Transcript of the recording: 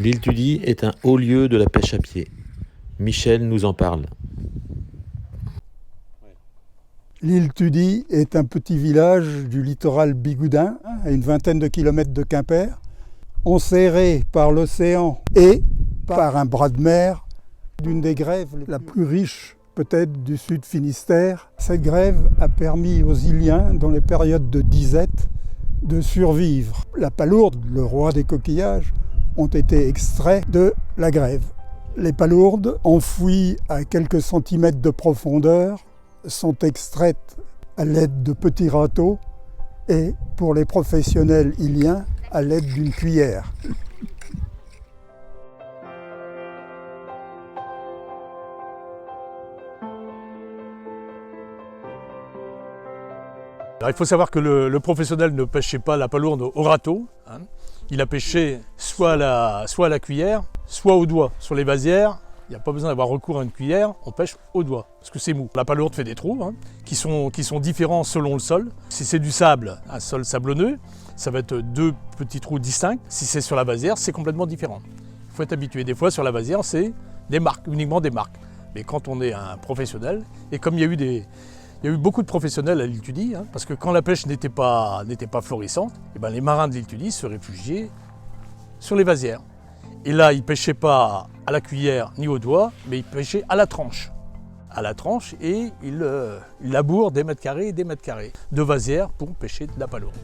L'île Tudy est un haut lieu de la pêche à pied. Michel nous en parle. L'île Tudy est un petit village du littoral bigoudin, à une vingtaine de kilomètres de Quimper, enserré par l'océan et par un bras de mer d'une des grèves la plus riche peut-être du sud Finistère. Cette grève a permis aux Iliens, dans les périodes de disette, de survivre. La palourde, le roi des coquillages, ont été extraits de la grève. Les palourdes, enfouies à quelques centimètres de profondeur, sont extraites à l'aide de petits râteaux et, pour les professionnels iliens, à l'aide d'une cuillère. Alors, il faut savoir que le professionnel ne pêchait pas la palourde au râteau. Il a pêché soit à la cuillère, soit au doigt. Sur les vasières, il n'y a pas besoin d'avoir recours à une cuillère, on pêche au doigt, parce que c'est mou. La palourde fait des trous qui sont différents selon le sol. Si c'est du sable, un sol sablonneux, ça va être deux petits trous distincts. Si c'est sur la vasière, c'est complètement différent. Il faut être habitué. Des fois, sur la vasière, c'est des marques, uniquement des marques. Mais quand on est un professionnel, et comme il y a eu beaucoup de professionnels à l'île Tudy, parce que quand la pêche n'était pas florissante, les marins de l'île Tudy se réfugiaient sur les vasières. Et là, ils ne pêchaient pas à la cuillère ni au doigt, mais ils pêchaient à la tranche. À la tranche, et ils labourent des mètres carrés et des mètres carrés de vasières pour pêcher de la palourde.